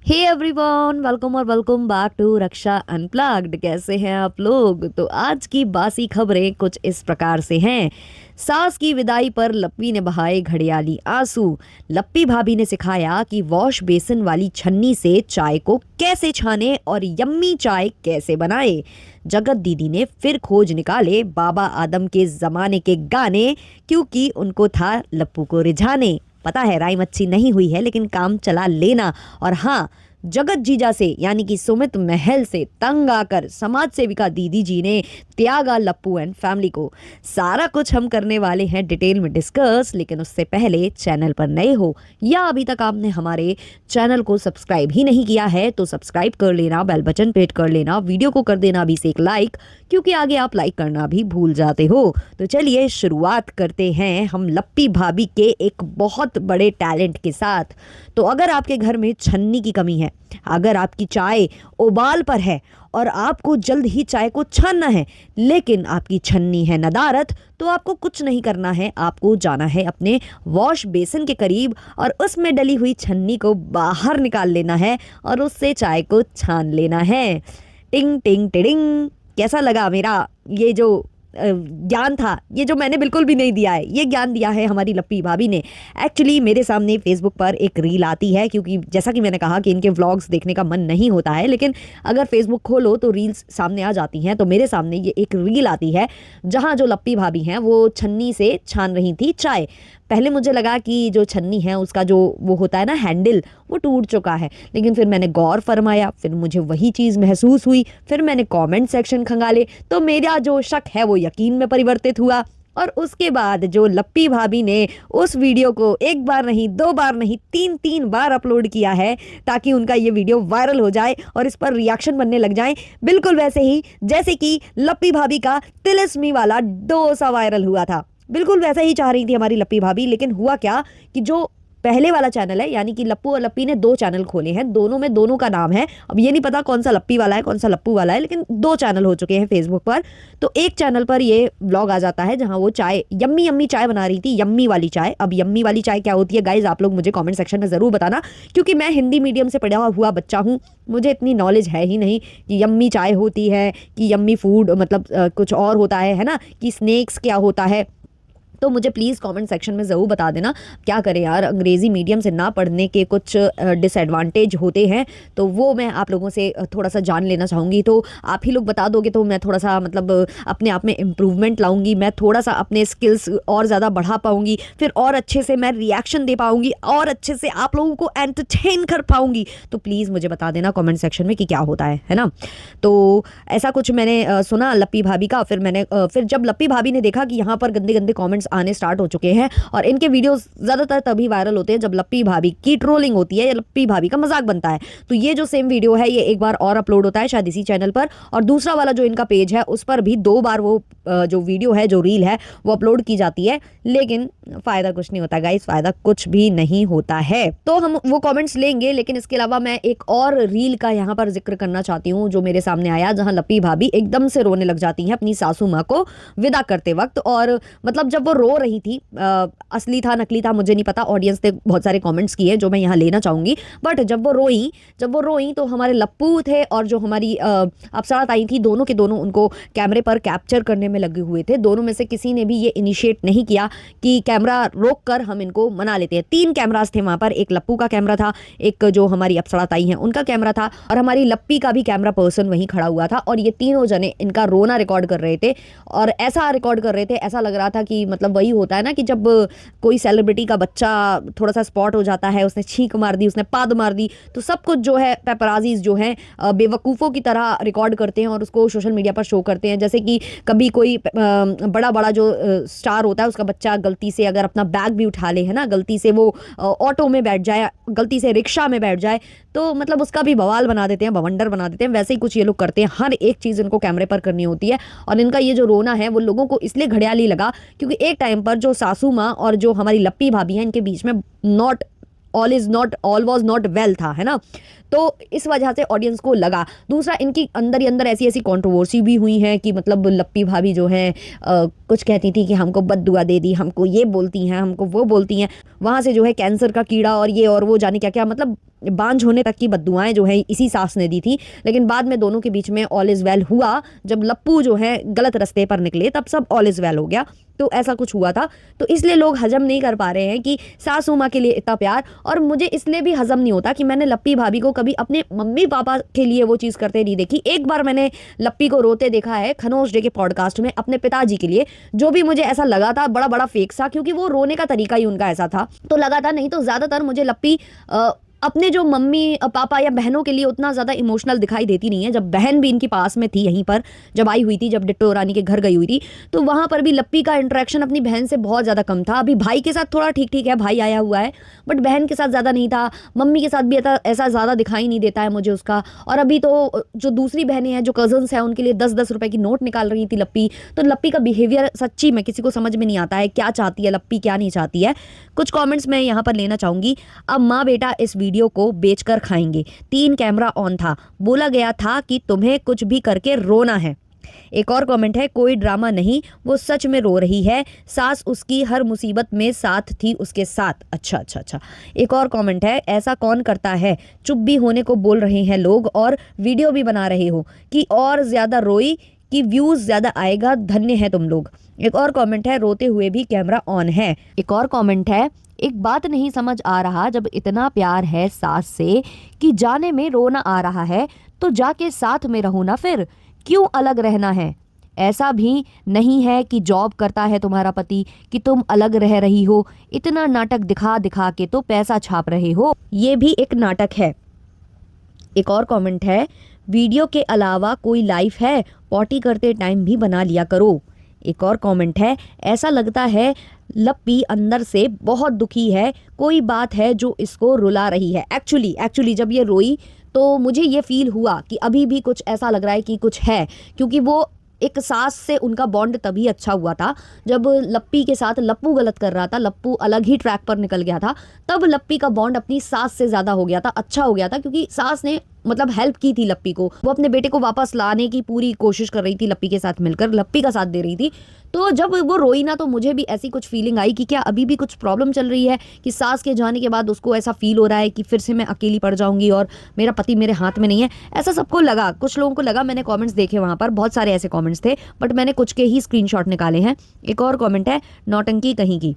हे everyone, welcome और welcome back to Raksha unplugged. कैसे हैं आप लोग? तो आज की बासी खबरें कुछ इस प्रकार से हैं। सास की विदाई पर लप्पी ने बहाए घड़ियाली आंसू। लप्पी भाभी ने सिखाया कि वॉश बेसिन वाली छन्नी से चाय को कैसे छाने और यम्मी चाय कैसे बनाए। जगत दीदी ने फिर खोज निकाले बाबा आदम के जमाने के गाने, क्योंकि उनको था लप्पू को रिझाने। पता है राइम अच्छी नहीं हुई है, लेकिन काम चला लेना। और हाँ, जगत जीजा से यानी कि सुमित महल से तंग आकर समाज सेविका दीदी जी ने त्यागा लप्पू एंड फैमिली को। सारा कुछ हम करने वाले हैं डिटेल में डिस्कस, लेकिन उससे पहले चैनल पर नए हो या अभी तक आपने हमारे चैनल को सब्सक्राइब ही नहीं किया है तो सब्सक्राइब कर लेना, बेल बटन पे हिट कर लेना, वीडियो को कर देना अभी से एक लाइक, क्योंकि आगे आप लाइक करना भी भूल जाते हो। तो चलिए शुरुआत करते हैं हम लप्पी भाभी के एक बहुत बड़े टैलेंट के साथ। तो अगर आपके घर में छन्नी की कमी है, अगर आपकी चाय उबाल पर है और आपको जल्द ही चाय को छानना है, लेकिन आपकी छन्नी है नदारत, तो आपको कुछ नहीं करना है। आपको जाना है अपने वॉश बेसिन के करीब और उसमें डली हुई छन्नी को बाहर निकाल लेना है और उससे चाय को छान लेना है। टिंग टिंग टिडिंग। कैसा लगा मेरा ये जो ज्ञान था? ये जो मैंने बिल्कुल भी नहीं दिया है, ये ज्ञान दिया है हमारी लप्पी भाभी ने। एक्चुअली मेरे सामने फेसबुक पर एक रील आती है, क्योंकि जैसा कि मैंने कहा कि इनके व्लॉग्स देखने का मन नहीं होता है, लेकिन अगर फेसबुक खोलो तो रील्स सामने आ जाती हैं। तो मेरे सामने ये एक रील आती है जहाँ जो लप्पी भाभी हैं वो छन्नी से छान रही थी चाय। पहले मुझे लगा कि जो छन्नी है उसका जो वो होता है ना हैंडल, वो टूट चुका है, लेकिन फिर मैंने गौर फरमाया, फिर मुझे वही चीज़ महसूस हुई। फिर मैंने कमेंट सेक्शन खंगाले तो मेरा जो शक है वो यकीन में परिवर्तित हुआ। और उसके बाद जो लप्पी भाभी ने उस वीडियो को एक बार नहीं, दो बार नहीं, तीन तीन बार अपलोड किया है, ताकि उनका ये वीडियो वायरल हो जाए और इस पर रिएक्शन बनने लग जाए, बिल्कुल वैसे ही जैसे कि लप्पी भाभी का तिलिस्मी वाला डोसा वायरल हुआ था। बिल्कुल वैसा ही चाह रही थी हमारी लप्पी भाभी। लेकिन हुआ क्या कि जो पहले वाला चैनल है, यानी कि लप्पू और लप्पी ने दो चैनल खोले हैं, दोनों में दोनों का नाम है। अब ये नहीं पता कौन सा लप्पी वाला है कौन सा लप्पू वाला है, लेकिन दो चैनल हो चुके हैं फेसबुक पर। तो एक चैनल पर ये व्लॉग आ जाता है जहां वो चाय, यम्मी यम्मी चाय बना रही थी, यम्मी वाली चाय। अब यम्मी वाली चाय क्या होती है गाइज, आप लोग मुझे कमेंट सेक्शन में जरूर बताना, क्योंकि मैं हिंदी मीडियम से पढ़ा हुआ बच्चा हूँ, मुझे इतनी नॉलेज है ही नहीं कि यम्मी चाय होती है कि यम्मी फूड मतलब कुछ और होता है ना, कि स्नैक्स क्या होता है। तो मुझे प्लीज़ कमेंट सेक्शन में ज़रूर बता देना। क्या करें यार, अंग्रेज़ी मीडियम से ना पढ़ने के कुछ डिसएडवांटेज होते हैं, तो वो मैं आप लोगों से थोड़ा सा जान लेना चाहूँगी। तो आप ही लोग बता दोगे तो मैं थोड़ा सा मतलब अपने आप में इम्प्रूवमेंट लाऊंगी, मैं थोड़ा सा अपने स्किल्स और ज़्यादा बढ़ा पाऊँगी, फिर और अच्छे से मैं रिएक्शन दे पाऊँगी और अच्छे से आप लोगों को एंटरटेन कर पाऊँगी। तो प्लीज़ मुझे बता देना कॉमेंट सेक्शन में कि क्या होता है ना। तो ऐसा कुछ मैंने सुना लप्पी भाभी का। फिर जब लप्पी भाभी ने देखा कि यहाँ पर गंदे गंदे कॉमेंट्स आने स्टार्ट हो चुके हैं, और इनके वीडियोस ज्यादातर तभी वायरल होते हैं जब लप्पी भाभी की ट्रोलिंग होती है या लप्पी भाभी का मजाक बनता है। तो ये जो सेम वीडियो है ये एक बार और अपलोड होता है शायद इसी चैनल पर, और दूसरा वाला जो इनका पेज है उस पर भी दो बार वो जो वीडियो है, जो रील है, वो अपलोड की जाती है। लेकिन फायदा कुछ नहीं होता गाइस, फायदा कुछ भी नहीं होता है। तो हम वो कमेंट्स लेंगे, लेकिन इसके अलावा मैं एक और रील का यहाँ पर जिक्र करना चाहती हूँ जो मेरे सामने आया, जहाँ लप्पी भाभी एकदम से रोने लग जाती हैं अपनी सासू माँ को विदा करते वक्त। और मतलब जब वो रो रही थी, असली था नकली था मुझे नहीं पता, ऑडियंस ने बहुत सारे कमेंट्स किए जो मैं यहाँ लेना चाहूंगी। बट जब वो रोई तो हमारे लप्पू थे और जो हमारी अप्सरा ताई थी, दोनों के दोनों उनको कैमरे पर कैप्चर करने में लगे हुए थे। दोनों में से किसी ने भी ये इनिशिएट नहीं किया कि कैमरा रोक कर हम इनको मना लेते हैं। 3 कैमरास थे वहां पर, एक लप्पू का कैमरा था, एक जो हमारी अप्सरा ताई हैं उनका कैमरा था, और हमारी लप्पी का भी कैमरा पर्सन वहीं खड़ा हुआ था। और ये तीनों जने इनका रोना रिकॉर्ड कर रहे थे, और ऐसा रिकॉर्ड कर रहे थे, ऐसा लग रहा था कि मतलब वही होता है ना कि जब कोई सेलिब्रिटी का बच्चा थोड़ा सा स्पॉट हो जाता है, उसने छींक मार दी, उसने पाद मार दी, तो सब कुछ जो है पेपराजीज जो हैं बेवकूफ़ों की तरह रिकॉर्ड करते हैं और उसको सोशल मीडिया पर शो करते हैं। जैसे कि कभी कोई बड़ा बड़ा जो स्टार होता है उसका बच्चा गलती से अगर अपना बैग भी उठा ले, है ना, गलती से वो ऑटो में बैठ जाए, गलती से रिक्शा में बैठ जाए, तो मतलब उसका भी बवाल बना देते हैं, बवंडर बना देते हैं। वैसे ही कुछ ये लोग करते हैं, हर एक चीज़ इनको कैमरे पर करनी होती है। और इनका ये जो रोना है वो लोगों को इसलिए घड़ियाली लगा क्योंकि एक टाइम पर जो सासू माँ और जो हमारी लप्पी भाभी हैं इनके बीच में not all was not well था, है ना। तो इस वजह से ऑडियंस को लगा। दूसरा, इनकी अंदर ही अंदर ऐसी ऐसी कंट्रोवर्सी भी हुई है कि मतलब लप्पी भाभी जो है कुछ कहती थी कि हमको बद्दुआ दे दी, हमको ये बोलती हैं, हमको वो बोलती हैं, वहाँ से जो है कैंसर का कीड़ा और ये और वो जाने क्या क्या, मतलब बांझ होने तक की बद्दुआएं जो है इसी सास ने दी थी। लेकिन बाद में दोनों के बीच में ऑल इज वेल हुआ, जब लप्पू जो है गलत रास्ते पर निकले तब सब ऑल इज वेल हो गया। तो ऐसा कुछ हुआ था, तो इसलिए लोग हजम नहीं कर पा रहे हैं कि सासू माँ के लिए इतना प्यार। और मुझे इसलिए भी हजम नहीं होता कि मैंने लप्पी भाभी को कभी अपने मम्मी पापा के लिए वो चीज़ करते नहीं देखी। एक बार मैंने लप्पी को रोते देखा है खनोज डे के पॉडकास्ट में अपने पिताजी के लिए, जो भी मुझे ऐसा लगा था बड़ा बड़ा फेक सा, क्योंकि वो रोने का तरीका ही उनका ऐसा था तो लगा था। नहीं तो ज़्यादातर मुझे लप्पी अपने जो मम्मी पापा या बहनों के लिए उतना ज़्यादा इमोशनल दिखाई देती नहीं है। जब बहन भी इनके पास में थी, यहीं पर जब आई हुई थी, जब डिट्टो रानी के घर गई हुई थी, तो वहाँ पर भी लप्पी का इंटरेक्शन अपनी बहन से बहुत ज़्यादा कम था। अभी भाई के साथ थोड़ा ठीक ठीक है, भाई आया हुआ है, बट बहन के साथ ज़्यादा नहीं था। मम्मी के साथ भी ऐसा ज़्यादा दिखाई नहीं देता है मुझे उसका। और अभी तो जो दूसरी बहनें हैं, जो कजन्स हैं, उनके लिए 10-10 रुपए की नोट निकाल रही थी लप्पी। तो लप्पी का बिहेवियर सच्ची में किसी को समझ में नहीं आता है, क्या चाहती है लप्पी, क्या नहीं चाहती है। कुछ कॉमेंट्स मैं यहाँ पर लेना चाहूँगी। अब माँ बेटा इस वीडियो को बेचकर खाएंगे, 3 कैमरा ऑन था, बोला गया था कि तुम्हें कुछ भी करके रोना है। एक और कमेंट है, कोई ड्रामा नहीं, वो सच में रो रही है, सास उसकी हर मुसीबत में साथ थी उसके साथ। अच्छा अच्छा अच्छा। एक और कमेंट है, ऐसा कौन करता है, चुप भी होने को बोल रहे हैं लोग और वीडियो भी बना रहे हो कि और ज्यादा रोई कि व्यूज ज्यादा आएगा, धन्य है तुम लोग। एक और कमेंट है, रोते हुए भी कैमरा ऑन है। एक और कमेंट है, एक बात नहीं समझ आ रहा, जब इतना प्यार है सास से कि जाने में रोना आ रहा है तो जाके साथ में रहो ना, फिर क्यों अलग रहना है। ऐसा भी नहीं है कि जॉब करता है तुम्हारा पति कि तुम अलग रह रही हो, इतना नाटक दिखा दिखा के तो पैसा छाप रहे हो, ये भी एक नाटक है। एक और कमेंट है, वीडियो के अलावा कोई लाइफ है, पॉटी करते टाइम भी बना लिया करो। एक और कमेंट है, ऐसा लगता है लप्पी अंदर से बहुत दुखी है, कोई बात है जो इसको रुला रही है। एक्चुअली जब ये रोई तो मुझे ये फील हुआ कि अभी भी कुछ ऐसा लग रहा है कि कुछ है, क्योंकि वो एक सास से उनका बॉन्ड तभी अच्छा हुआ था जब लप्पी के साथ लप्पू गलत कर रहा था, लप्पू अलग ही ट्रैक पर निकल गया था, तब लप्पी का बॉन्ड अपनी सास से ज़्यादा हो गया था, अच्छा हो गया था, क्योंकि सास ने मतलब हेल्प की थी लप्पी को। वो अपने बेटे को वापस लाने की पूरी कोशिश कर रही थी, लप्पी के साथ मिलकर लप्पी का साथ दे रही थी। तो जब वो रोई ना, तो मुझे भी ऐसी कुछ फीलिंग आई कि क्या अभी भी कुछ प्रॉब्लम चल रही है, कि सास के जाने के बाद उसको ऐसा फील हो रहा है कि फिर से मैं अकेली पड़ जाऊंगी और मेरा पति मेरे हाथ में नहीं है। ऐसा सबको लगा, कुछ लोगों को लगा। मैंने कमेंट्स देखे, वहाँ पर बहुत सारे ऐसे कमेंट्स थे, बट मैंने कुछ के ही स्क्रीनशॉट निकाले हैं। एक और कमेंट है, नौटंकी कहीं की।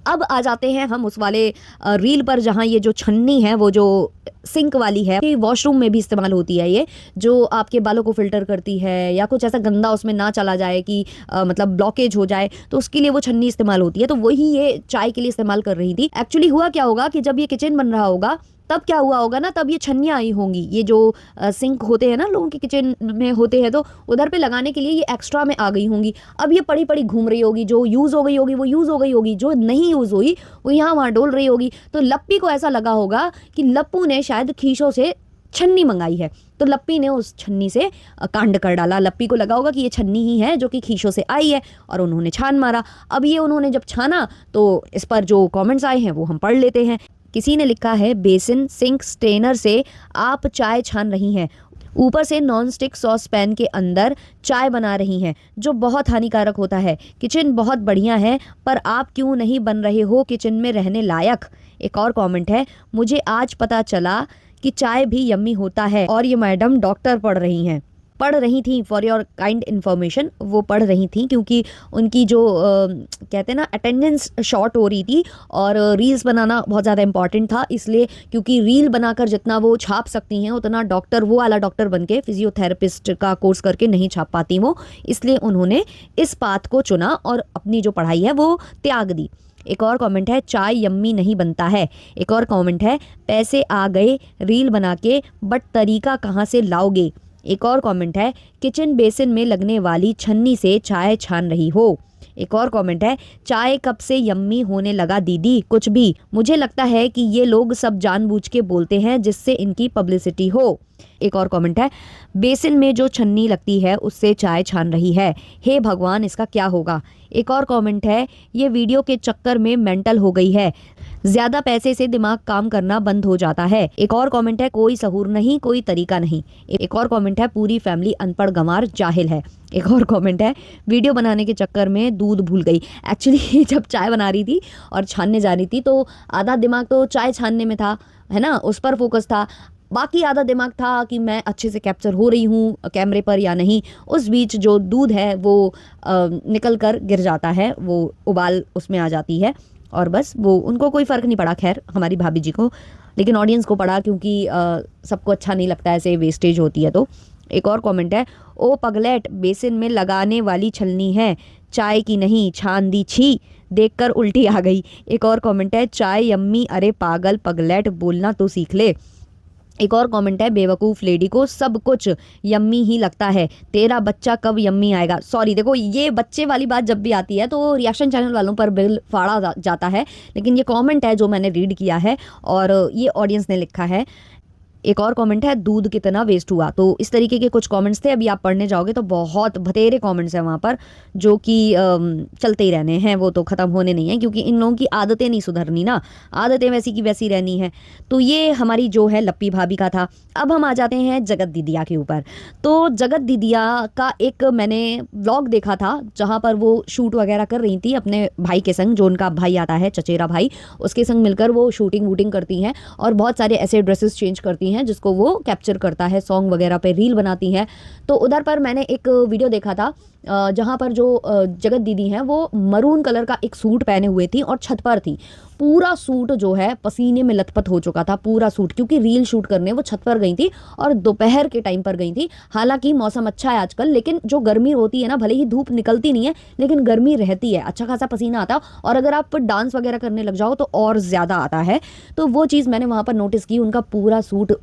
अब आ जाते हैं हम उस वाले रील पर जहाँ ये जो छन्नी है, वो जो सिंक वाली है, कि वॉशरूम में भी इस्तेमाल होती है, ये जो आपके बालों को फिल्टर करती है या कुछ ऐसा गंदा उसमें ना चला जाए कि मतलब ब्लॉकेज हो जाए, तो उसके लिए वो छन्नी इस्तेमाल होती है। तो वही ये चाय के लिए इस्तेमाल कर रही थी। एक्चुअली हुआ क्या होगा कि जब ये किचन बन रहा होगा तब क्या हुआ होगा ना, तब ये छन्नियाँ आई होंगी, ये जो सिंक होते हैं ना लोगों के किचन में होते हैं, तो उधर पे लगाने के लिए ये एक्स्ट्रा में आ गई होंगी। अब ये पड़ी पड़ी घूम रही होगी, जो यूज़ हो गई होगी वो यूज़ हो गई होगी, जो नहीं यूज़ हुई वो यहाँ वहाँ डोल रही होगी। तो लप्पी को ऐसा लगा होगा कि लप्पू ने शायद खीशों से छन्नी मंगाई है, तो लप्पी ने उस छन्नी से कांड कर डाला। लप्पी को लगा होगा कि ये छन्नी ही है जो कि खीशों से आई है, और उन्होंने छान मारा। अब ये उन्होंने जब छाना तो इस पर जो कमेंट्स आए हैं वो हम पढ़ लेते हैं। किसी ने लिखा है, बेसिन सिंक स्ट्रेनर से आप चाय छान रही हैं, ऊपर से नॉन स्टिक सॉस पैन के अंदर चाय बना रही हैं, जो बहुत हानिकारक होता है। किचन बहुत बढ़िया है, पर आप क्यों नहीं बन रहे हो किचन में रहने लायक। एक और कमेंट है, मुझे आज पता चला कि चाय भी यम्मी होता है। और ये मैडम डॉक्टर पढ़ रही थी फॉर योर काइंड इन्फॉर्मेशन, वो पढ़ रही थी क्योंकि उनकी जो कहते हैं ना अटेंडेंस शॉर्ट हो रही थी, और रील्स बनाना बहुत ज़्यादा इंपॉर्टेंट था, इसलिए क्योंकि रील बनाकर जितना वो छाप सकती हैं उतना डॉक्टर, वो वाला डॉक्टर बनके फिजियोथेरेपिस्ट का कोर्स करके नहीं छाप पाती वो, इसलिए उन्होंने इस पाथ को चुना और अपनी जो पढ़ाई है वो त्याग दी। एक और कमेंट है, चाय यम्मी नहीं बनता है। एक और कमेंट है, पैसे आ गए रील बना के, बट तरीका कहाँ से लाओगे। एक और कमेंट है, किचन बेसिन में लगने वाली छन्नी से चाय छान रही हो। एक और कमेंट है, चाय कब से यम्मी होने लगा दीदी, कुछ भी। मुझे लगता है कि ये लोग सब जानबूझ के बोलते हैं जिससे इनकी पब्लिसिटी हो। एक और कमेंट है, बेसिन में जो छन्नी लगती है उससे चाय छान रही है, हे भगवान इसका क्या होगा। एक और कमेंट है, ये वीडियो के चक्कर में मेंटल हो गई है, ज्यादा पैसे से दिमाग काम करना बंद हो जाता है। एक और कमेंट है, कोई सहूर नहीं, कोई तरीका नहीं। एक और कमेंट है, पूरी फैमिली अनपढ़ गंवार जाहिल है। एक और कमेंट है, वीडियो बनाने के चक्कर में दूध भूल गई। एक्चुअली जब चाय बना रही थी और छानने जा रही थी तो आधा दिमाग तो चाय छानने में था, है ना, उस पर फोकस था, बाकी आधा दिमाग था कि मैं अच्छे से कैप्चर हो रही हूँ कैमरे पर या नहीं। उस बीच जो दूध है वो निकल कर गिर जाता है, वो उबाल उसमें आ जाती है और बस वो उनको कोई फ़र्क नहीं पड़ा, खैर हमारी भाभी जी को, लेकिन ऑडियंस को पड़ा क्योंकि सबको अच्छा नहीं लगता ऐसे वेस्टेज होती है। तो एक और कमेंट है, ओ पगलेट बेसिन में लगाने वाली छलनी है, चाय की नहीं, छान दी, छी, देखकर उल्टी आ गई। एक और कमेंट है, चाय यम्मी, अरे पागल पगलेट बोलना तो सीख ले। एक और कमेंट है, बेवकूफ़ लेडी को सब कुछ यम्मी ही लगता है, तेरा बच्चा कब यम्मी आएगा। सॉरी, देखो ये बच्चे वाली बात जब भी आती है तो रिएक्शन चैनल वालों पर बिल फाड़ा जाता है, लेकिन ये कमेंट है जो मैंने रीड किया है और ये ऑडियंस ने लिखा है। एक और कमेंट है, दूध कितना वेस्ट हुआ। तो इस तरीके के कुछ कमेंट्स थे, अभी आप पढ़ने जाओगे तो बहुत बतेरे कमेंट्स हैं वहाँ पर जो कि चलते ही रहने हैं, वो तो ख़त्म होने नहीं है क्योंकि इन लोगों की आदतें नहीं सुधरनी ना, आदतें वैसी की वैसी रहनी है। तो ये हमारी जो है लप्पी भाभी का था। अब हम आ जाते हैं जगत दीदिया के ऊपर। तो जगत दीदिया का एक मैंने व्लॉग देखा था जहाँ पर वो शूट वगैरह कर रही थी अपने भाई के संग, जो उनका भाई आता है चचेरा भाई, उसके संग मिलकर वो शूटिंग वूटिंग करती हैं और बहुत सारे ऐसे ड्रेसेस चेंज करती हैं जिसको वो कैप्चर करता है, सॉन्ग वगैरह पे रील बनाती हैं। तो उधर पर मैंने एक वीडियो देखा था जहाँ पर जो जगत दीदी हैं वो मरून कलर का एक सूट पहने हुए थी और छत पर थी। पूरा सूट जो है पसीने में लथपथ हो चुका था, पूरा सूट, क्योंकि रील शूट करने वो छत पर गई थी और दोपहर के टाइम पर गई थी। हालांकि मौसम अच्छा है आजकल, लेकिन जो गर्मी होती है ना, भले ही धूप निकलती नहीं है लेकिन गर्मी रहती है, अच्छा खासा पसीना आता है और अगर आप डांस वगैरह करने लग जाओ तो और ज़्यादा आता है। तो वो चीज़ मैंने वहाँ पर नोटिस की, उनका पूरा सूट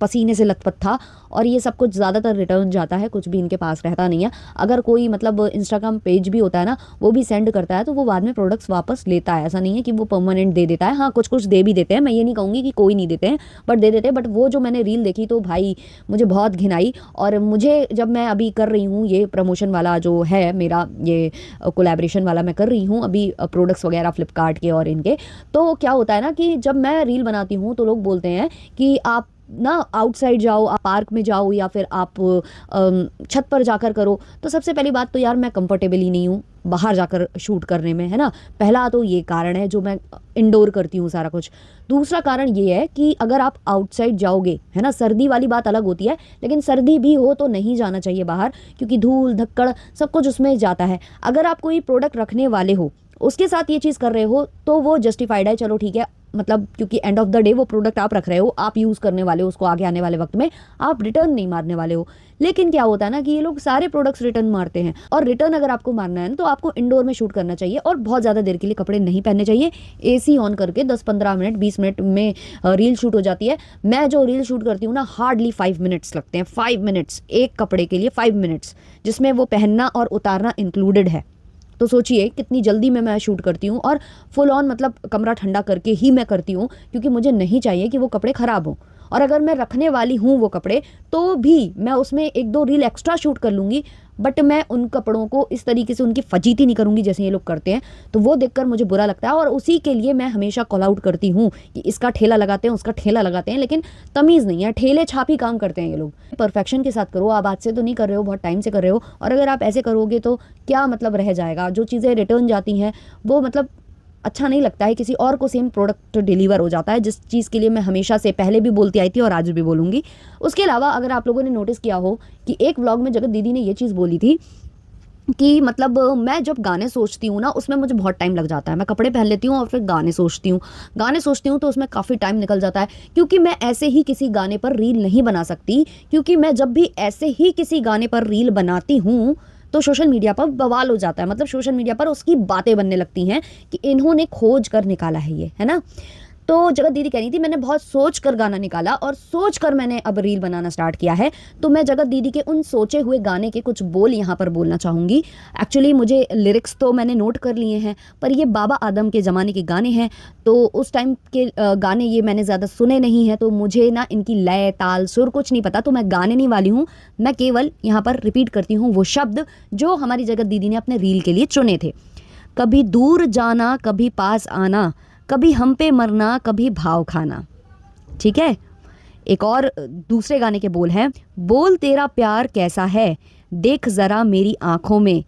पसीने से लथपथ था और ये सब कुछ ज़्यादातर रिटर्न जाता है, कुछ भी इनके पास रहता नहीं है। अगर कोई मतलब इंस्टाग्राम पेज भी होता है ना, वो भी सेंड करता है तो वो बाद में प्रोडक्ट्स वापस लेता है, ऐसा नहीं है कि वो परमानेंट दे देता है। हाँ, कुछ कुछ दे भी देते हैं, मैं ये नहीं कहूँगी कि कोई नहीं देते हैं, बट दे देते हैं। बट वो जो मैंने रील देखी तो भाई मुझे बहुत घिनाई। और मुझे जब मैं अभी कर रही हूँ ये प्रमोशन वाला जो है मेरा, ये कोलैबोरेशन वाला मैं कर रही हूँ अभी प्रोडक्ट्स वगैरह फ्लिपकार्ट के और इनके, तो क्या होता है ना कि जब मैं रील बनाती हूँ तो लोग बोलते हैं कि आप ना आउटसाइड जाओ, आप पार्क में जाओ या फिर आप छत पर जाकर करो। तो सबसे पहली बात तो यार मैं कंफर्टेबल ही नहीं हूँ बाहर जाकर शूट करने में, है ना, पहला तो ये कारण है जो मैं इंडोर करती हूँ सारा कुछ। दूसरा कारण ये है कि अगर आप आउटसाइड जाओगे, है ना, सर्दी वाली बात अलग होती है, लेकिन सर्दी भी हो तो नहीं जाना चाहिए बाहर क्योंकि धूल धक्कड़ सब कुछ उसमें जाता है। अगर आप कोई प्रोडक्ट रखने वाले हो, उसके साथ ये चीज़ कर रहे हो तो वो जस्टिफाइड है, चलो ठीक है, मतलब क्योंकि एंड ऑफ द डे वो प्रोडक्ट आप रख रहे हो, आप यूज़ करने वाले हो उसको, आगे आने वाले वक्त में आप रिटर्न नहीं मारने वाले हो। लेकिन क्या होता है ना कि ये लोग सारे प्रोडक्ट्स रिटर्न मारते हैं, और रिटर्न अगर आपको मारना है ना तो आपको इंडोर में शूट करना चाहिए और बहुत ज़्यादा देर के लिए कपड़े नहीं पहनने चाहिए। एसी ऑन करके 10-15 मिनट 20 मिनट में रील शूट हो जाती है। मैं जो रील शूट करती हूँ ना, हार्डली 5 मिनट्स लगते हैं, 5 मिनट्स एक कपड़े के लिए, 5 मिनट्स जिसमें वो पहनना और उतारना इंक्लूडेड है। तो सोचिए कितनी जल्दी में मैं शूट करती हूँ और फुल ऑन मतलब कमरा ठंडा करके ही मैं करती हूँ क्योंकि मुझे नहीं चाहिए कि वो कपड़े ख़राब हों। और अगर मैं रखने वाली हूँ वो कपड़े तो भी मैं उसमें 1-2 रील एक्स्ट्रा शूट कर लूँगी, बट मैं उन कपड़ों को इस तरीके से उनकी फजीती नहीं करूँगी जैसे ये लोग करते हैं। तो वो देखकर मुझे बुरा लगता है और उसी के लिए मैं हमेशा कॉल आउट करती हूँ कि इसका ठेला लगाते हैं, उसका ठेला लगाते हैं, लेकिन तमीज़ नहीं है, ठेले छापी काम करते हैं ये लोग। परफेक्शन के साथ करो, आप आज से तो नहीं कर रहे हो, बहुत टाइम से कर रहे हो, और अगर आप ऐसे करोगे तो क्या मतलब रह जाएगा। जो चीज़ें रिटर्न जाती हैं वो मतलब अच्छा नहीं लगता है, किसी और को सेम प्रोडक्ट डिलीवर हो जाता है, जिस चीज़ के लिए मैं हमेशा से पहले भी बोलती आई थी और आज भी बोलूँगी। उसके अलावा अगर आप लोगों ने नोटिस किया हो कि एक व्लॉग में जगत दीदी ने ये चीज़ बोली थी कि मतलब मैं जब गाने सोचती हूँ ना उसमें मुझे बहुत टाइम लग जाता है। मैं कपड़े पहन लेती हूँ और फिर गाने सोचती हूँ तो उसमें काफ़ी टाइम निकल जाता है, क्योंकि मैं ऐसे ही किसी गाने पर रील नहीं बना सकती। क्योंकि मैं जब भी ऐसे ही किसी गाने पर रील बनाती हूँ तो सोशल मीडिया पर बवाल हो जाता है, मतलब सोशल मीडिया पर उसकी बातें बनने लगती हैं कि इन्होंने खोज कर निकाला है ये, है ना। तो जगत दीदी कह रही थी मैंने बहुत सोच कर गाना निकाला और सोच कर मैंने अब रील बनाना स्टार्ट किया है। तो मैं जगत दीदी के उन सोचे हुए गाने के कुछ बोल यहाँ पर बोलना चाहूँगी। एक्चुअली मुझे लिरिक्स तो मैंने नोट कर लिए हैं, पर ये बाबा आदम के ज़माने के गाने हैं, तो उस टाइम के गाने ये मैंने ज़्यादा सुने नहीं हैं, तो मुझे ना इनकी लय ताल सुर कुछ नहीं पता, तो मैं गाने नहीं वाली हूँ। मैं केवल यहाँ पर रिपीट करती हूँ वो शब्द जो हमारी जगत दीदी ने अपने रील के लिए चुने थे। कभी दूर जाना कभी पास आना, कभी हम पे मरना कभी भाव खाना। ठीक है, एक और दूसरे गाने के बोल हैं, बोल तेरा प्यार कैसा है, देख ज़रा मेरी आँखों में,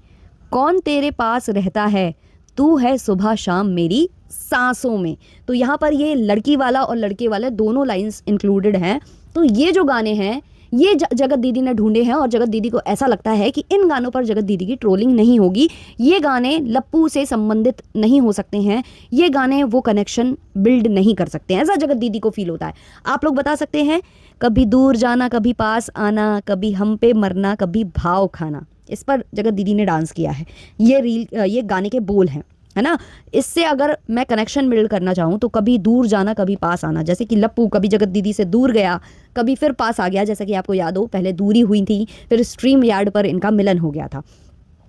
कौन तेरे पास रहता है, तू है सुबह शाम मेरी सांसों में। तो यहाँ पर ये लड़की वाला और लड़के वाले दोनों लाइंस इंक्लूडेड हैं। तो ये जो गाने हैं ये जगत दीदी ने ढूंढे हैं और जगत दीदी को ऐसा लगता है कि इन गानों पर जगत दीदी की ट्रोलिंग नहीं होगी, ये गाने लप्पू से संबंधित नहीं हो सकते हैं, ये गाने वो कनेक्शन बिल्ड नहीं कर सकते हैं, ऐसा जगत दीदी को फील होता है। आप लोग बता सकते हैं, कभी दूर जाना कभी पास आना, कभी हम पे मरना कभी भाव खाना, इस पर जगत दीदी ने डांस किया है। ये गाने के बोल हैं, है ना। इससे अगर मैं कनेक्शन बिल्ड करना चाहूँ तो कभी दूर जाना कभी पास आना, जैसे कि लप्पू कभी जगत दीदी से दूर गया कभी फिर पास आ गया, जैसा कि आपको याद हो पहले दूरी हुई थी फिर स्ट्रीम यार्ड पर इनका मिलन हो गया था।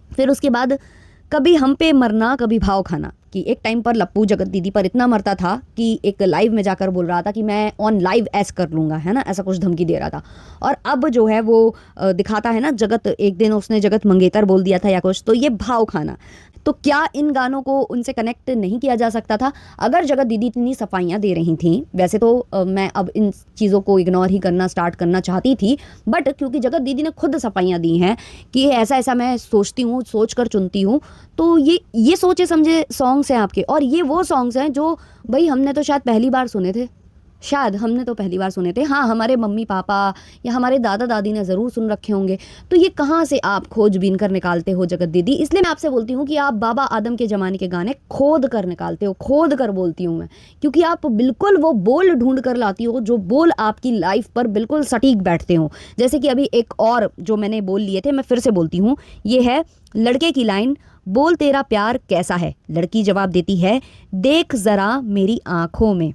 फिर उसके बाद कभी हम पे मरना कभी भाव खाना, कि एक टाइम पर लप्पू जगत दीदी पर इतना मरता था कि एक लाइव में जाकर बोल रहा था कि मैं ऑन लाइव ऐसा कर लूँगा, है ना, ऐसा कुछ धमकी दे रहा था। और अब जो है वो दिखाता है ना जगत, एक दिन उसने जगत मंगेतर बोल दिया था या कुछ, तो ये भाव खाना। तो क्या इन गानों को उनसे कनेक्ट नहीं किया जा सकता था अगर जगत दीदी इतनी सफाइयाँ दे रही थी? वैसे तो मैं अब इन चीज़ों को इग्नोर ही करना स्टार्ट करना चाहती थी, बट क्योंकि जगत दीदी ने खुद सफाइयाँ दी हैं कि ऐसा ऐसा मैं सोचती हूँ, सोच कर चुनती हूँ, तो ये सोचे समझे सॉन्ग्स हैं आपके। और ये वो सॉन्ग्स हैं जो भाई हमने तो शायद पहली बार सुने थे, शायद हमने तो पहली बार सुने थे, हाँ हमारे मम्मी पापा या हमारे दादा दादी ने ज़रूर सुन रखे होंगे। तो ये कहाँ से आप खोजबीन कर निकालते हो जगत दीदी? इसलिए मैं आपसे बोलती हूँ कि आप बाबा आदम के ज़माने के गाने खोद कर निकालते हो, खोद कर बोलती हूँ मैं, क्योंकि आप बिल्कुल वो बोल ढूंढ कर लाती हो जो बोल आपकी लाइफ पर बिल्कुल सटीक बैठते हो। जैसे कि अभी एक और जो मैंने बोल लिए थे मैं फिर से बोलती हूँ, ये है लड़के की लाइन, बोल तेरा प्यार कैसा है, लड़की जवाब देती है देख ज़रा मेरी आँखों में।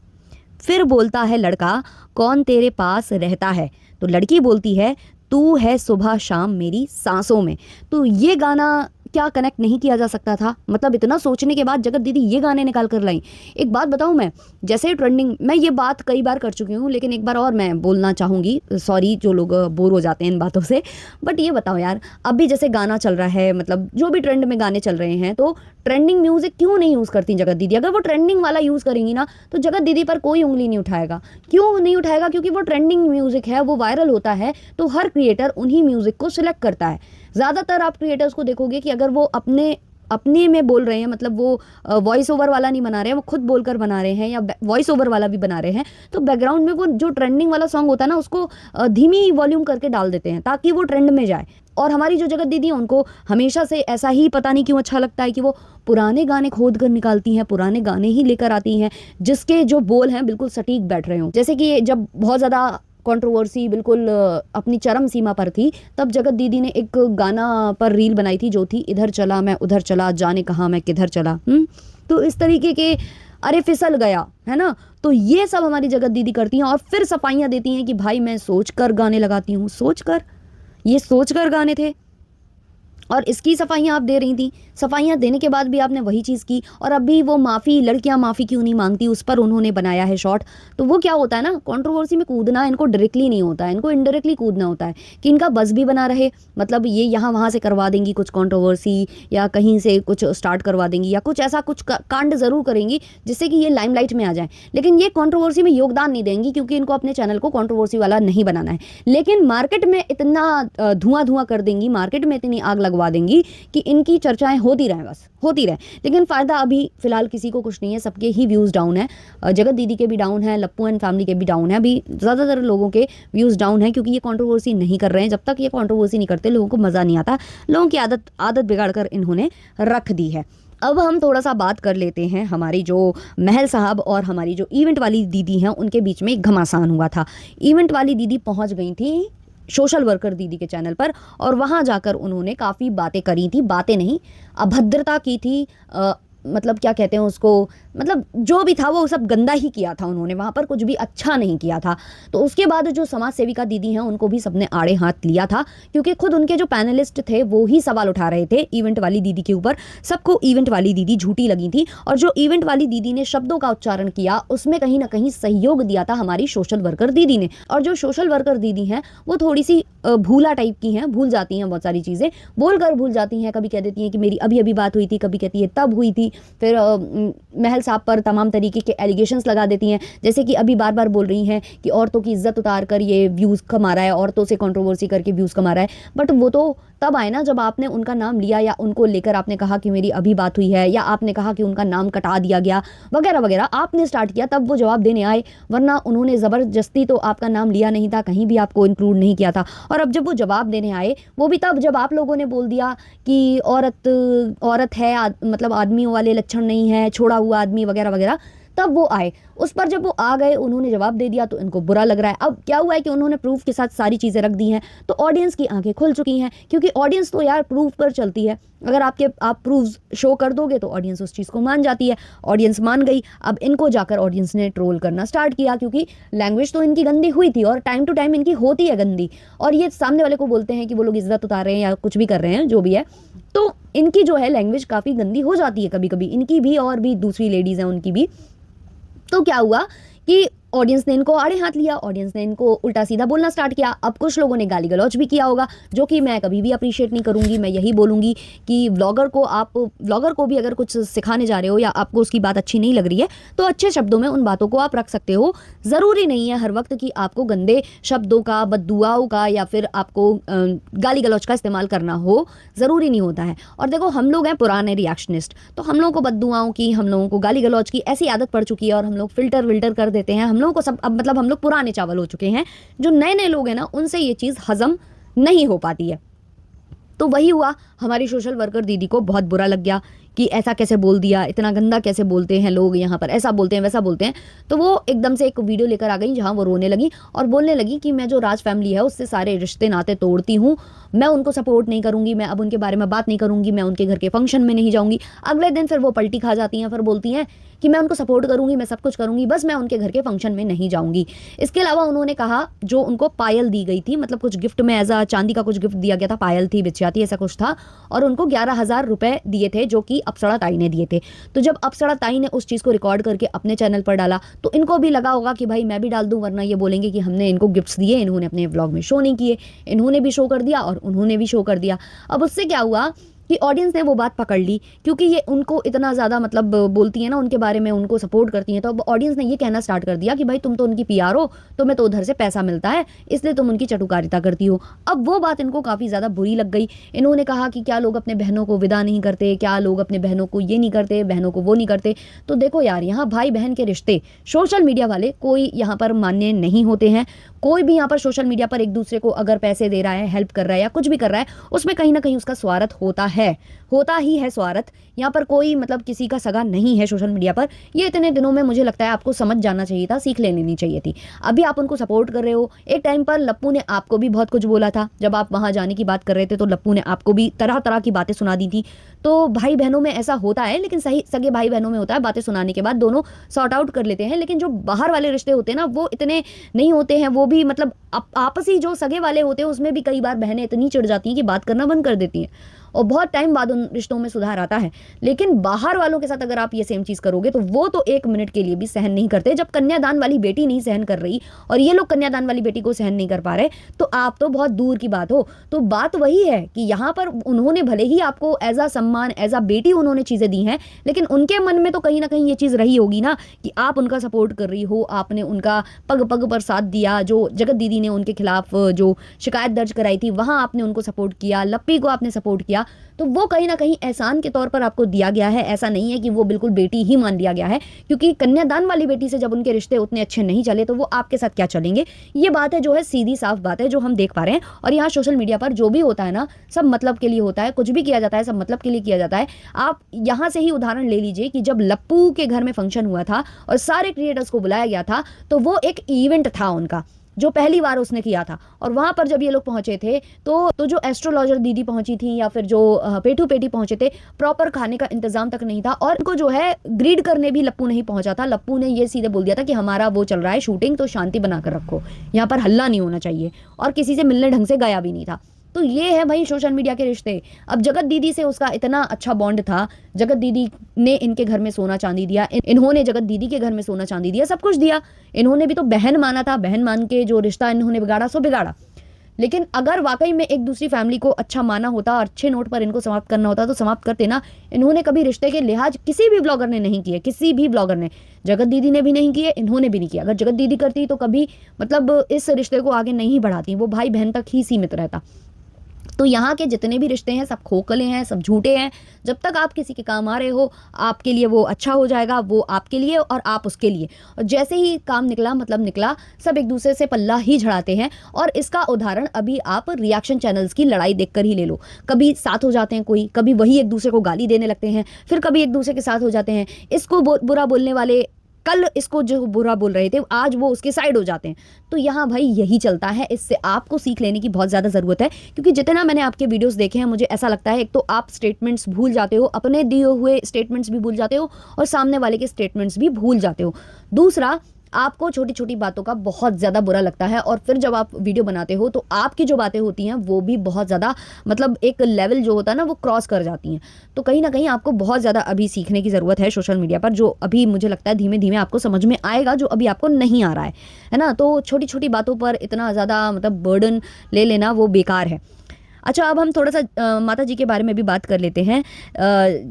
फिर बोलता है लड़का, कौन तेरे पास रहता है, तो लड़की बोलती है तू है सुबह शाम मेरी सांसों में। तो ये गाना क्या कनेक्ट नहीं किया जा सकता था? मतलब इतना सोचने के बाद जगत दीदी ये गाने निकाल कर लाई। एक बात बताऊं मैं, जैसे ट्रेंडिंग, मैं ये बात कई बार कर चुकी हूँ लेकिन एक बार और मैं बोलना चाहूँगी, सॉरी जो लोग बोर हो जाते हैं इन बातों से, बट ये बताओ यार, अभी जैसे गाना चल रहा है, मतलब जो भी ट्रेंड में गाने चल रहे हैं, तो ट्रेंडिंग म्यूजिक क्यों नहीं यूज़ करती जगत दीदी? अगर वो ट्रेंडिंग वाला यूज़ करेंगी ना तो जगत दीदी पर कोई उंगली नहीं उठाएगा। क्यों नहीं उठाएगा? क्योंकि वो ट्रेंडिंग म्यूजिक है, वो वायरल होता है, तो हर क्रिएटर उन्हीं म्यूजिक को सिलेक्ट करता है। ज़्यादातर आप क्रिएटर्स को देखोगे कि अगर वो अपने में बोल रहे हैं, मतलब वो वॉइस ओवर वाला नहीं बना रहे हैं, वो खुद बोलकर बना रहे हैं या वॉइस ओवर वाला भी बना रहे हैं, तो बैकग्राउंड में वो जो ट्रेंडिंग वाला सॉन्ग होता है ना उसको धीमी वॉल्यूम करके डाल देते हैं ताकि वो ट्रेंड में जाए। और हमारी जो जगत दीदी है उनको हमेशा से ऐसा ही पता नहीं क्यों अच्छा लगता है कि वो पुराने गाने खोद कर निकालती हैं, पुराने गाने ही लेकर आती हैं जिसके जो बोल हैं बिल्कुल सटीक बैठ रहे हों। जैसे कि जब बहुत ज़्यादा कंट्रोवर्सी बिल्कुल अपनी चरम सीमा पर थी, तब जगत दीदी ने एक गाना पर रील बनाई थी जो थी इधर चला मैं उधर चला जाने कहाँ मैं किधर चला। तो इस तरीके के अरे फिसल गया, है ना, तो ये सब हमारी जगत दीदी करती हैं और फिर सफाइयाँ देती हैं कि भाई मैं सोच कर गाने लगाती हूँ। सोच कर, ये सोच कर गाने थे और इसकी सफाइयाँ आप दे रही थी। सफाइयाँ देने के बाद भी आपने वही चीज़ की और अभी वो माफ़ी, लड़कियाँ माफ़ी क्यों नहीं मांगती, उस पर उन्होंने बनाया है शॉर्ट। तो वो क्या होता है ना, कंट्रोवर्सी में कूदना इनको डायरेक्टली नहीं होता है, इनको इनडायरेक्टली कूदना होता है कि इनका बस भी बना रहे। मतलब ये यहाँ वहाँ से करवा देंगी कुछ कंट्रोवर्सी या कहीं से कुछ स्टार्ट करवा देंगी या कुछ ऐसा कुछ कांड ज़रूर करेंगी जिससे कि ये लाइमलाइट में आ जाए, लेकिन ये कंट्रोवर्सी में योगदान नहीं देंगी क्योंकि इनको अपने चैनल को कंट्रोवर्सी वाला नहीं बनाना है। लेकिन मार्केट में इतना धुआं कर देंगी, मार्केट में इतनी आग लगवा देंगी कि इनकी चर्चाएं होती रहें, बस होती रहे। लेकिन फ़ायदा अभी फ़िलहाल किसी को कुछ नहीं है, सबके ही व्यूज़ डाउन है। जगत दीदी के भी डाउन है, लप्पू एंड फैमिली के भी डाउन है, अभी ज़्यादातर लोगों के व्यूज़ डाउन है क्योंकि ये कंट्रोवर्सी नहीं कर रहे हैं। जब तक ये कंट्रोवर्सी नहीं करते लोगों को मज़ा नहीं आता, लोगों की आदत बिगाड़ कर इन्होंने रख दी है। अब हम थोड़ा सा बात कर लेते हैं हमारी जो महल साहब और हमारी जो इवेंट वाली दीदी हैं उनके बीच में एक घमासान हुआ था। इवेंट वाली दीदी पहुँच गई थी सोशल वर्कर दीदी के चैनल पर और वहाँ जाकर उन्होंने काफ़ी बातें करी थी, बातें नहीं, अभद्रता की थी, मतलब क्या कहते हैं उसको, मतलब जो भी था वो सब गंदा ही किया था उन्होंने, वहाँ पर कुछ भी अच्छा नहीं किया था। तो उसके बाद जो समाज सेविका दीदी हैं उनको भी सबने आड़े हाथ लिया था, क्योंकि खुद उनके जो पैनलिस्ट थे वो ही सवाल उठा रहे थे इवेंट वाली दीदी के ऊपर। सबको इवेंट वाली दीदी झूठी लगी थी, और जो इवेंट वाली दीदी ने शब्दों का उच्चारण किया उसमें कहीं ना कहीं सहयोग दिया था हमारी सोशल वर्कर दीदी ने। और जो सोशल वर्कर दीदी हैं वो थोड़ी सी भूला टाइप की हैं, भूल जाती हैं बहुत सारी चीज़ें, बोलकर भूल जाती हैं। कभी कह देती हैं कि मेरी अभी अभी बात हुई थी, कभी कहती है तब हुई थी, फिर महल साहब पर तमाम तरीके के एलिगेशंस लगा देती हैं। जैसे कि अभी बार बार बोल रही हैं कि औरतों की इज्जत उतार कर ये व्यूज़ कमा रहा है, औरतों से कंट्रोवर्सी करके व्यूज़ कमा रहा है। बट वो तो तब आए ना जब आपने उनका नाम लिया, या उनको लेकर आपने कहा कि मेरी अभी बात हुई है, या आपने कहा कि उनका नाम कटा दिया गया वगैरह वगैरह, आपने स्टार्ट किया तब वो जवाब देने आए। वरना उन्होंने ज़बरदस्ती तो आपका नाम लिया नहीं था, कहीं भी आपको इंक्लूड नहीं किया था। और अब जब वो जवाब देने आए, वो भी तब जब आप लोगों ने बोल दिया कि औरत है, मतलब आदमियों वाले लक्षण नहीं है, छोड़ा हुआ आदमी वगैरह वगैरह, तब वो आए। उस पर जब वो आ गए, उन्होंने जवाब दे दिया, तो इनको बुरा लग रहा है। अब क्या हुआ है कि उन्होंने प्रूफ के साथ सारी चीज़ें रख दी हैं, तो ऑडियंस की आंखें खुल चुकी हैं, क्योंकि ऑडियंस तो यार प्रूफ पर चलती है। अगर आप प्रूफ शो कर दोगे तो ऑडियंस उस चीज़ को मान जाती है। ऑडियंस मान गई। अब इनको जाकर ऑडियंस ने ट्रोल करना स्टार्ट किया, क्योंकि लैंग्वेज तो इनकी गंदी हुई थी, और टाइम टू टाइम इनकी होती है गंदी, और ये सामने वाले को बोलते हैं कि वो लोग इज्जत उतार रहे हैं या कुछ भी कर रहे हैं, जो भी है। तो इनकी जो है लैंग्वेज काफ़ी गंदी हो जाती है कभी कभी, इनकी भी और भी दूसरी लेडीज़ हैं उनकी भी। तो क्या हुआ कि ऑडियंस ने इनको आड़े हाथ लिया, ऑडियंस ने इनको उल्टा सीधा बोलना स्टार्ट किया। अब कुछ लोगों ने गाली गलौज भी किया होगा, जो कि मैं कभी भी अप्रिशिएट नहीं करूंगी। मैं यही बोलूंगी कि व्लॉगर को भी अगर कुछ सिखाने जा रहे हो, या आपको उसकी बात अच्छी नहीं लग रही है, तो अच्छे शब्दों में उन बातों को आप रख सकते हो। ज़रूरी नहीं है हर वक्त कि आपको गंदे शब्दों का, बद्दुआओं का, या फिर आपको गाली गलौज का इस्तेमाल करना हो, ज़रूरी नहीं होता है। और देखो, हम लोग हैं पुराने रिएक्शनिस्ट, तो हम लोगों को बद्दुआओं की, हम लोगों को गाली गलौज की ऐसी आदत पड़ चुकी है, और हम लोग फिल्टर विल्टर कर देते हैं। हम लोगों को सब, अब मतलब हम लोग पुराने चावल हो चुके हैं। जो नए नए लोग हैं ना, उनसे ये चीज़ हजम नहीं हो पाती है। तो वही हुआ, हमारी सोशल वर्कर दीदी को बहुत बुरा लग गया कि ऐसा कैसे बोल दिया, इतना गंदा कैसे बोलते हैं लोग यहाँ पर, ऐसा बोलते हैं वैसा बोलते हैं। तो वो एकदम से एक वीडियो लेकर आ गई जहाँ वो रोने लगी और बोलने लगी कि मैं जो राज फैमिली है उससे सारे रिश्ते नाते तोड़ती हूँ, मैं उनको सपोर्ट नहीं करूँगी, मैं अब उनके बारे में बात नहीं करूँगी, मैं उनके घर के फंक्शन में नहीं जाऊँगी। अगले दिन फिर वो पलटी खा जाती हैं, फिर बोलती हैं कि मैं उनको सपोर्ट करूँगी, मैं सब कुछ करूँगी, बस मैं उनके घर के फंक्शन में नहीं जाऊँगी। इसके अलावा उन्होंने कहा, जो उनको पायल दी गई थी, मतलब कुछ गिफ्ट में एज अ चांदी का कुछ गिफ्ट दिया गया था, पायल थी, बिछिया थी, ऐसा कुछ था, और उनको 11,000 रुपए दिए थे, जो कि अप्सरा ताई ने दिए थे। तो जब अप्सरा ताई ने उस चीज़ को रिकॉर्ड करके अपने चैनल पर डाला, तो इनको भी लगा होगा कि भाई मैं भी डाल दूं, वरना ये बोलेंगे कि हमने इनको गिफ्ट्स दिए, इन्होंने अपने व्लॉग में शो नहीं किए। इन्होंने भी शो कर दिया और उन्होंने भी शो कर दिया। अब उससे क्या हुआ कि ऑडियंस ने वो बात पकड़ ली, क्योंकि ये उनको इतना ज़्यादा मतलब बोलती है ना, उनके बारे में उनको सपोर्ट करती हैं। तो अब ऑडियंस ने ये कहना स्टार्ट कर दिया कि भाई तुम तो उनकी पीआर हो, तुम्हें तो उधर से पैसा मिलता है, इसलिए तुम उनकी चटुकारिता करती हो। अब वो बात इनको काफ़ी ज़्यादा बुरी लग गई। इन्होंने कहा कि क्या लोग अपने बहनों को विदा नहीं करते, क्या लोग अपने बहनों को ये नहीं करते, बहनों को वो नहीं करते। तो देखो यार, यहाँ भाई बहन के रिश्ते सोशल मीडिया वाले कोई यहाँ पर मान्य नहीं होते हैं। कोई भी यहाँ पर सोशल मीडिया पर एक दूसरे को अगर पैसे दे रहा है, हेल्प कर रहा है या कुछ भी कर रहा है, उसमें कहीं ना कहीं उसका स्वार्थ होता ही है स्वार्थ। यहाँ पर कोई मतलब किसी का सगा नहीं है सोशल मीडिया पर। ये इतने दिनों में मुझे लगता है आपको समझ जाना चाहिए था, सीख ले लेनी चाहिए थी। अभी आप उनको सपोर्ट कर रहे हो। एक टाइम पर लप्पू ने आपको भी बहुत कुछ बोला था, जब आप वहाँ जाने की बात कर रहे थे तो लप्पू ने आपको भी तरह तरह की बातें सुना दी थी। तो भाई बहनों में ऐसा होता है, लेकिन सही सगे भाई बहनों में होता है, बातें सुनाने के बाद दोनों सॉर्ट आउट कर लेते हैं। लेकिन जो बाहर वाले रिश्ते होते हैं ना, वो इतने नहीं होते हैं। वो भी मतलब आपसी जो सगे वाले होते हैं, उसमें भी कई बार बहनें इतनी चिढ़ जाती हैं कि बात करना बंद कर देती हैं, और बहुत टाइम बाद उन रिश्तों में सुधार आता है। लेकिन बाहर वालों के साथ अगर आप ये सेम चीज़ करोगे, तो वो तो एक मिनट के लिए भी सहन नहीं करते। जब कन्यादान वाली बेटी नहीं सहन कर रही और ये लोग कन्यादान वाली बेटी को सहन नहीं कर पा रहे, तो आप तो बहुत दूर की बात हो। तो बात वही है कि यहाँ पर उन्होंने भले ही आपको एज अ सम्मान, एज अ बेटी उन्होंने चीज़ें दी हैं, लेकिन उनके मन में तो कहीं ना कहीं ये चीज़ रही होगी ना कि आप उनका सपोर्ट कर रही हो, आपने उनका पग पग पर साथ दिया। जो जगत दीदी ने उनके खिलाफ जो शिकायत दर्ज कराई थी, वहाँ आपने उनको सपोर्ट किया, लप्पी को आपने सपोर्ट किया। तो वो कहीं ना कहीं एहसान के तौर पर आपको दिया गया है। ऐसा नहीं है कि वो बिल्कुल बेटी ही मान लिया गया है, क्योंकि कन्यादान वाली बेटी से जब उनके रिश्ते उतने अच्छे नहीं चले, तो वो आपके साथ क्या चलेंगे। ये बात है जो है सीधी साफ बात है, जो हम देख पा रहे हैं। और यहाँ सोशल मीडिया पर जो भी होता है ना, सब मतलब के लिए होता है। कुछ भी किया जाता है सब मतलब के लिए किया जाता है। आप यहाँ से ही उदाहरण ले लीजिए कि जब लप्पू के घर में फंक्शन हुआ था और सारे क्रिएटर्स को बुलाया गया था, तो वो एक इवेंट था उनका। जो पहली बार उसने किया था। और वहाँ पर जब ये लोग पहुँचे थे तो जो एस्ट्रोलॉजर दीदी पहुँची थी या फिर जो पेटू पेटी पहुँचे थे, प्रॉपर खाने का इंतजाम तक नहीं था और उनको जो है ग्रीड करने भी लप्पू नहीं पहुँचा था। लप्पू ने ये सीधे बोल दिया था कि हमारा वो चल रहा है शूटिंग, तो शांति बनाकर रखो, यहाँ पर हल्ला नहीं होना चाहिए, और किसी से मिलने ढंग से गया भी नहीं था। तो ये है भाई सोशल मीडिया के रिश्ते। अब जगत दीदी से उसका इतना अच्छा बॉन्ड था, जगत दीदी ने इनके घर में सोना चांदी दिया, इन्होंने जगत दीदी के घर में सोना चांदी दिया, सब कुछ दिया। इन्होंने भी तो बहन माना था, बहन मान के जो रिश्ता इन्होंने बिगाड़ा सो बिगाड़ा। लेकिन अगर वाकई में एक दूसरी फैमिली को अच्छा माना होता और अच्छे नोट पर इनको समाप्त करना होता तो समाप्त करते ना। इन्होंने कभी रिश्ते के लिहाज किसी भी ब्लॉगर ने नहीं किए, किसी भी ब्लॉगर ने, जगत दीदी ने भी नहीं किए, इन्होंने भी नहीं किया। अगर जगत दीदी करती तो कभी मतलब इस रिश्ते को आगे नहीं बढ़ाती, वो भाई बहन तक ही सीमित रहता। तो यहाँ के जितने भी रिश्ते हैं सब खोखले हैं, सब झूठे हैं। जब तक आप किसी के काम आ रहे हो, आपके लिए वो अच्छा हो जाएगा, वो आपके लिए और आप उसके लिए। और जैसे ही काम निकला मतलब निकला, सब एक दूसरे से पल्ला ही झड़ाते हैं। और इसका उदाहरण अभी आप रिएक्शन चैनल्स की लड़ाई देखकर ही ले लो। कभी साथ हो जाते हैं कोई, कभी वही एक दूसरे को गाली देने लगते हैं, फिर कभी एक दूसरे के साथ हो जाते हैं। इसको बुरा बोलने वाले कल इसको जो बुरा बोल रहे थे आज वो उसके साइड हो जाते हैं। तो यहाँ भाई यही चलता है। इससे आपको सीख लेने की बहुत ज़्यादा ज़रूरत है, क्योंकि जितना मैंने आपके वीडियोस देखे हैं मुझे ऐसा लगता है एक तो आप स्टेटमेंट्स भूल जाते हो, अपने दिए हुए स्टेटमेंट्स भी भूल जाते हो और सामने वाले के स्टेटमेंट्स भी भूल जाते हो। दूसरा, आपको छोटी छोटी बातों का बहुत ज़्यादा बुरा लगता है और फिर जब आप वीडियो बनाते हो तो आपकी जो बातें होती हैं वो भी बहुत ज़्यादा मतलब एक लेवल जो होता है ना वो क्रॉस कर जाती हैं। तो कहीं ना कहीं आपको बहुत ज़्यादा अभी सीखने की ज़रूरत है सोशल मीडिया पर, जो अभी मुझे लगता है धीमे धीमे आपको समझ में आएगा, जो अभी आपको नहीं आ रहा है ना। तो छोटी छोटी बातों पर इतना ज़्यादा मतलब बर्डन ले लेना वो बेकार है। अच्छा, अब हम थोड़ा सा माता जी के बारे में भी बात कर लेते हैं।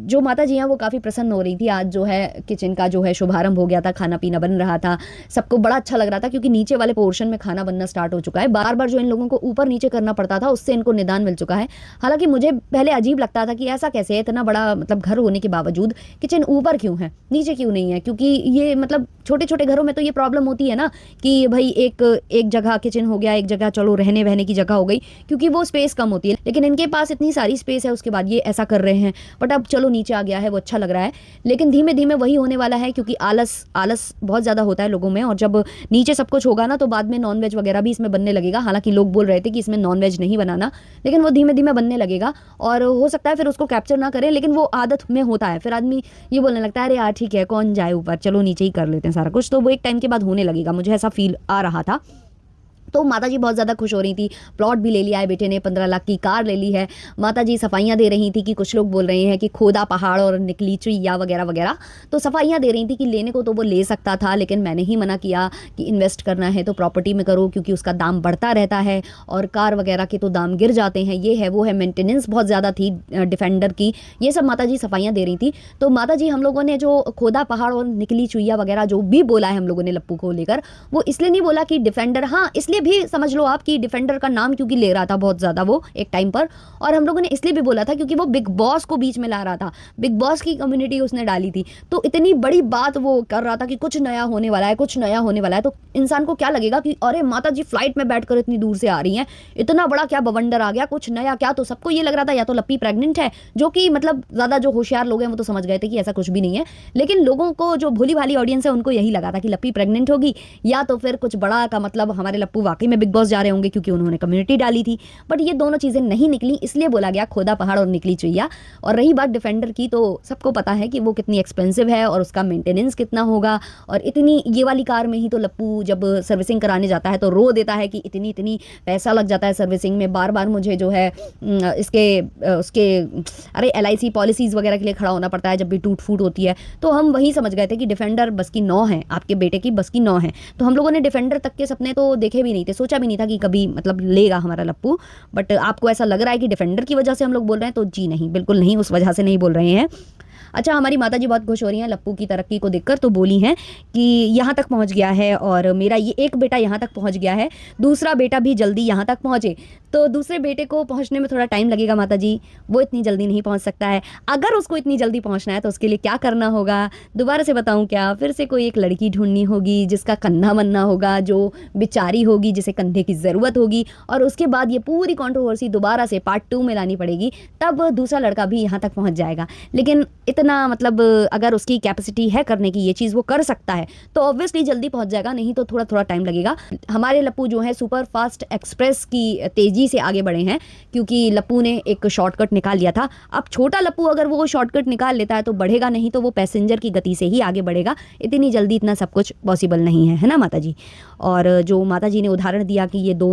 जो माता जी हैं वो काफ़ी प्रसन्न हो रही थी। आज जो है किचन का जो है शुभारंभ हो गया था, खाना पीना बन रहा था, सबको बड़ा अच्छा लग रहा था क्योंकि नीचे वाले पोर्शन में खाना बनना स्टार्ट हो चुका है। बार बार जो इन लोगों को ऊपर नीचे करना पड़ता था उससे इनको निदान मिल चुका है। हालांकि मुझे पहले अजीब लगता था कि ऐसा कैसे है, इतना बड़ा मतलब घर होने के बावजूद किचन ऊपर क्यों है, नीचे क्यों नहीं है। क्योंकि ये मतलब छोटे छोटे घरों में तो ये प्रॉब्लम होती है ना कि भाई एक जगह किचन हो गया, एक जगह चलो रहने वहने की जगह हो गई, क्योंकि वो स्पेस कम होती है। लेकिन इनके पास इतनी सारी स्पेस है, उसके बाद ये ऐसा कर रहे हैं। बट अब चलो नीचे आ गया है, वो अच्छा लग रहा है। लेकिन धीमे धीमे वही होने वाला है, क्योंकि आलस बहुत ज़्यादा होता है लोगों में। और जब नीचे सब कुछ होगा ना तो बाद में नॉनवेज वगैरह भी इसमें बनने लगेगा। हालांकि लोग बोल रहे थे कि इसमें नॉनवेज नहीं बनाना, लेकिन वो धीमे धीमे बनने लगेगा और हो सकता है फिर उसको कैप्चर ना करें, लेकिन वो आदत में होता है। फिर आदमी ये बोलने लगता है अरे यार ठीक है कौन जाए ऊपर, चलो नीचे ही कर लेते हैं सारा कुछ। तो वो एक टाइम के बाद होने लगेगा, मुझे ऐसा फील आ रहा था। तो माता जी बहुत ज़्यादा खुश हो रही थी। प्लॉट भी ले लिया है बेटे ने, 15 लाख की कार ले ली है। माता जी सफाइयाँ दे रही थी कि कुछ लोग बोल रहे हैं कि खोदा पहाड़ और निकली चुईया वगैरह वगैरह, तो सफाइयाँ दे रही थी कि लेने को तो वो ले सकता था, लेकिन मैंने ही मना किया कि इन्वेस्ट करना है तो प्रॉपर्टी में करो, क्योंकि उसका दाम बढ़ता रहता है और कार वगैरह के तो दाम गिर जाते हैं। ये है वो है, मेंटेनेंस बहुत ज़्यादा थी डिफेंडर की। ये सब माता जी सफाइयाँ दे रही थी। तो माता जी हम लोगों ने जो खोदा पहाड़ और निकली चुईया वगैरह जो भी बोला है हम लोगों ने लप्पू को लेकर, वो इसलिए नहीं बोला कि डिफेंडर, हाँ इसलिए भी समझ लो आप कि डिफेंडर का नाम क्योंकि ले रहा था बहुत ज़्यादा वो एक टाइम पर। और हम लोगों ने इसलिए भी बोला था क्योंकि वो बिग बॉस को बीच में ला रहा था, बिग बॉस की कम्युनिटी उसने डाली थी। तो इतनी बड़ी बात वो कर रहा था कि कुछ नया होने वाला है, कुछ नया होने वाला है। तो इंसान को क्या लगेगा कि अरे माता जी फ्लाइट में बैठकर इतनी दूर से आ रही हैं, इतना बड़ा क्या बवंडर आ गया, कुछ नया क्या। तो सबको ये लग रहा था या तो लप्पी प्रेग्नेंट है, जो कि मतलब ज़्यादा जो होशियार लोग हैं वो तो समझ गए थे कि ऐसा कुछ भी नहीं है। लेकिन लोगों को जो भोली भाली ऑडियंस है उनको यही लगा था कि लप्पी प्रेग्नेंट होगी, या तो फिर कुछ बड़ा का मतलब हमारे लप्पू वाकई में बिग बॉस जा रहे होंगे क्योंकि उन्होंने कम्युनिटी डाली थी। बट ये दोनों चीज़ें नहीं निकली, इसलिए बोला गया खोदा पहाड़ और निकली चुईया। और रही बात डिफेंडर की, तो सबको पता है कि वो कितनी एक्सपेंसिव है और उसका मेंटेनेंस कितना होगा। और इतनी ये वाली कार में ही तो लप्पू जब सर्विसिंग कराने जाता है तो रो देता है कि इतनी इतनी पैसा लग जाता है सर्विसिंग में, बार बार मुझे जो है उसके अरे LIC पॉलिसीज़ वगैरह के लिए खड़ा होना पड़ता है जब भी टूट फूट होती है। तो हम वही समझ गए थे कि डिफेंडर बस की 9 है, आपके बेटे की बस की 9 है। तो हम लोगों ने डिफेंडर तक के सपने तो देखे भी नहीं थे, सोचा भी नहीं था कि कभी मतलब लेगा हमारा लप्पू। बट आपको ऐसा लग रहा है कि डिफेंडर की वजह से हम लोग बोल रहे हैं, तो जी नहीं, बिल्कुल नहीं, उस वजह से नहीं बोल रहे हैं। अच्छा, हमारी माता जी बहुत खुश हो रही हैं लप्पू की तरक्की को देखकर। तो बोली हैं कि यहाँ तक पहुँच गया है और मेरा ये एक बेटा यहाँ तक पहुँच गया है, दूसरा बेटा भी जल्दी यहाँ तक पहुँचे। तो दूसरे बेटे को पहुँचने में थोड़ा टाइम लगेगा माता जी, वो इतनी जल्दी नहीं पहुँच सकता है। अगर उसको इतनी जल्दी पहुँचना है तो उसके लिए क्या करना होगा दोबारा से बताऊँ क्या? फिर से कोई एक लड़की ढूंढनी होगी जिसका कंधा बनना होगा, जो बेचारी होगी, जिसे कंधे की ज़रूरत होगी। और उसके बाद ये पूरी कंट्रोवर्सी दोबारा से पार्ट 2 में लानी पड़ेगी, तब दूसरा लड़का भी यहाँ तक पहुँच जाएगा। लेकिन इतना मतलब अगर उसकी कैपेसिटी है करने की ये चीज़ वो कर सकता है तो ऑब्वियसली जल्दी पहुंच जाएगा, नहीं तो थोड़ा थोड़ा टाइम लगेगा। हमारे लप्पू जो है सुपर फास्ट एक्सप्रेस की तेज़ी से आगे बढ़े हैं क्योंकि लप्पू ने एक शॉर्टकट निकाल लिया था। अब छोटा लप्पू अगर वो शॉर्टकट निकाल लेता है तो बढ़ेगा, नहीं तो वो पैसेंजर की गति से ही आगे बढ़ेगा। इतनी जल्दी इतना सब कुछ पॉसिबल नहीं है ना माता जी। और जो माता जी ने उदाहरण दिया कि ये दो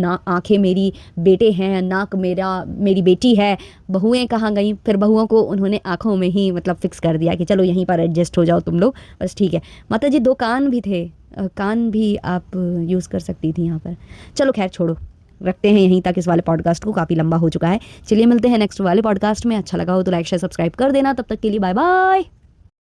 आंखें मेरी बेटे हैं, नाक मेरी बेटी है, बहुएं कहाँ गई, फिर बहुओं को उन्होंने आंखों में ही मतलब फिक्स कर दिया कि चलो यहीं पर एडजस्ट हो जाओ तुम लोग, बस ठीक है। माता जी 2 कान भी थे, कान भी आप यूज़ कर सकती थी यहाँ पर। चलो खैर छोड़ो, रखते हैं यहीं तक इस वाले पॉडकास्ट को, काफ़ी लंबा हो चुका है। चलिए मिलते हैं नेक्स्ट वाले पॉडकास्ट में। अच्छा लगा हो तो लाइक शेयर सब्सक्राइब कर देना। तब तक के लिए बाय बाय।